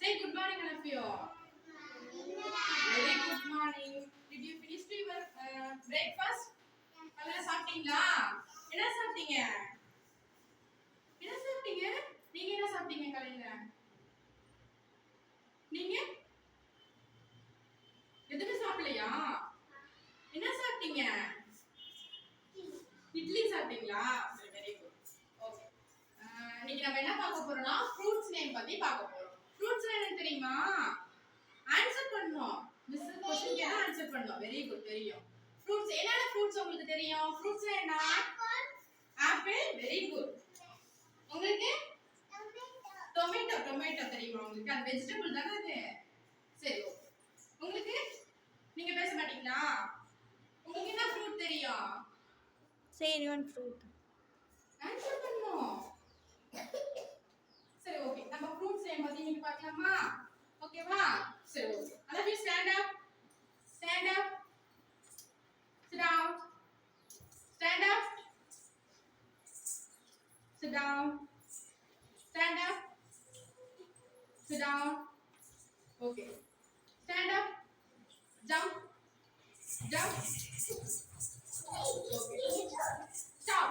Say good morning, all of you. Very good morning. Did you finish your breakfast? நல்லா சாப்பிட்டீங்களா? என்ன சாப்பிட்டீங்க? என்ன சாப்பிட்டீங்க? நீங்க என்ன சாப்பிட்டீங்க காலையில? நீங்க எதுவும் சாப்பிடலையா? என்ன சாப்பிட்டீங்க? இட்லி சாப்பிட்டீங்களா? Very good. ஓகே. இன்னைக்கு நம்ம என்ன பார்க்க போறோம்னா ஃப்ரூட்ஸ் நேம் பத்தி பார்க்க போறோம். ஃப்ரூட்ஸ் என்ன தெரியுமா? ஆன்சர் பண்ணனும். மிஸ் क्वेश्चन கேட்டா ஆன்சர் பண்ணனும். வெரி குட் தெரியும். ஃப்ரூட்ஸ் என்னென்ன ஃப்ரூட்ஸ் உங்களுக்கு தெரியும்? ஃப்ரூட்ஸ் என்ன? ஆப்பிள். Very good. உங்களுக்கு டொமேட்டோ தெரியுமா உங்களுக்கு? அது வெஜிடபிள் தானே அது? சரி ஓகே. உங்களுக்கு நீங்க பேச மாட்டீங்களா? உங்களுக்கு என்ன ஃப்ரூட் தெரியும்? Say one fruit. ஆன்சர் பண்ணனும். சரி ஓகே. நம்ம ஃப்ரூட்ஸ் நேம் பத்தி நீங்க பார்க்கலாமா? ஓகேவா? சரி okay. All of you stand up. Stand up. Sit down. Stand up. Sit down. Stand up. Sit down. Okay. Stand up. Jump. Jump. Okay. Stop.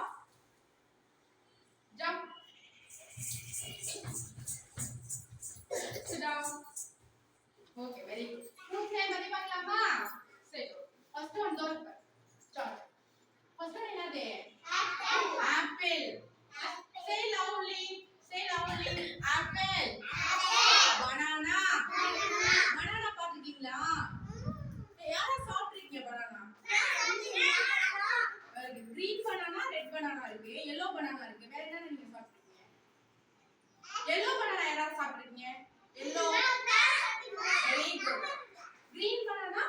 Jump. Sit down. Okay, very good. Fruit name பத்தி பார்க்கலாமா? சரி. First one don't start. First one என்னது? Apple. Say loudly. Say loudly. Apple. Banana. Banana பாத்துட்டீங்களா? யாரா சாப்பிட்டீங்க banana? Green banana, red banana இருக்கு, yellow banana இருக்கு. வேற என்ன நீங்க சாப்பிட்டீங்க? Yellow banana யாரா சாப்பிட்டீங்க? Yellow. Very good. Green banana?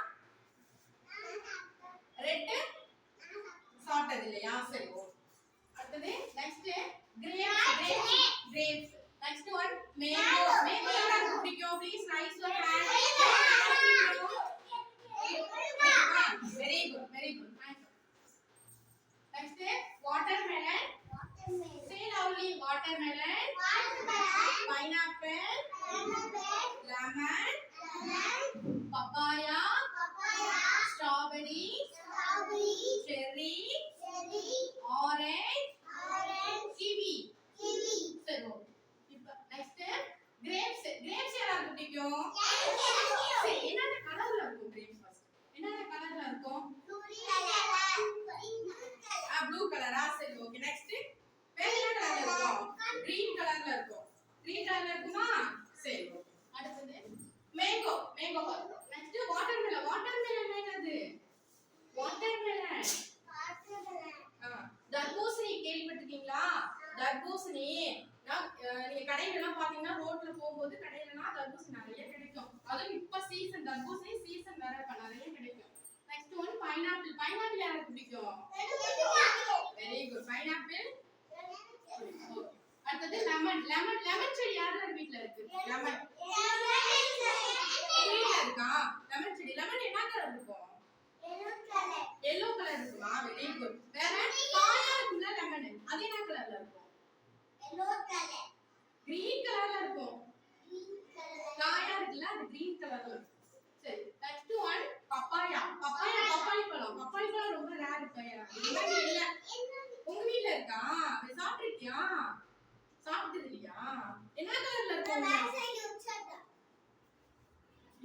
Red? சாப்பிட்டது இல்லையா? சரி ஓகே. அடுத்தது next grapes. Next one mango யாருக்கு பிடிக்கும்? Please raise your hand. Very good. Next watermelon. Say loudly watermelon. Pineapple. Lemon. Papaya. Strawberry. Cherry. Orange. Kiwi. சரி okay. இப்போ next grapes யாருக்கு பிடிக்கும்? சரி என்னென்ன கலர்ல இருக்கும் grapes first? என்னென்ன கலர்ல இருக்கும்? ப்ளூ கலரா? சரி ஓகே. நெக்ஸ்ட் வேற என்ன கலர்ல இருக்கும்? கிரீன் கலர்ல இருக்கும். கிரீன் கலர்ல இருக்குமா? சரி ஓகே. அடுத்து மேங்கோ பாருங்க. நெக்ஸ்ட் வாட்டர்மெலன் என்னது? வாட்டர்மெலன். தர்பூசணி கேள்விப்பட்டிருக்கீங்களா? தர்பூசணி நீங்க கடையில எல்லாம் பாத்தீங்கன்னா ரோட்ல போகும்போது கடையிலனா தர்பூசணி நிறைய கிடைக்கும். அதுவும் இப்ப சீசன் தர்பூசணி சீசன் வேற இப்ப நிறைய கிடைக்கும். நெக்ஸ்ட் ஒன் பைனாப்பிள் யாருக்கு பிடிக்கும்? Very good. பைனாப்பிள். அடுத்து லெமன் செடி யாரோட வீட்ல இருக்கு? லெமன் வீட்ல இருக்கா? லெமன் செடி. லெமன் என்ன கலர் இருக்கும்? yellow கலர் இருக்குமா? Very good. வேற காயா இருக்குல லெமன். அது என்ன கலர்ல இருக்கும்? green கலர்ல இருக்கும். காயா இருக்குல அது green கலர்ல இருக்கும். சரி next one பப்பாளி பழம் ரொம்ப ரேர் பையா. இல்ல உங்க வீட்ல இருக்கா? சாப்பிட்டியா? சாப்பிட்டது இல்லையா? என்ன கலர்ல இருக்கும்?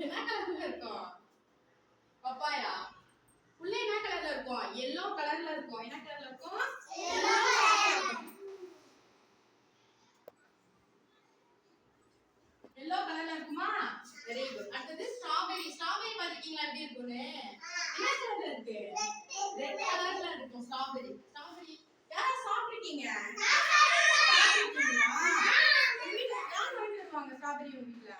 என்ன கலர்ல இருக்கும்? பப்பாயா உள்ள என்ன கலர்ல இருக்கும்? yellow கலர்ல இருக்கும். என்ன கலர்ல இருக்கும்? yellow கலர்ல இருக்குமா? Very good. அடுத்து ஸ்ட்ராபெரி பாத்தீங்களா எப்படி இருக்கும்னு? என்ன கலர்ல இருக்கு? ரெட் கலர்ல இருக்கும் ஸ்ட்ராபெரி. யாரா சாப்பிட்டீங்க? சாப்பிட்டீங்களா? உங்க வீட்ல யார் வாங்கிட்டு வருவாங்க ஸ்ட்ராபெரி உங்க வீட்ல?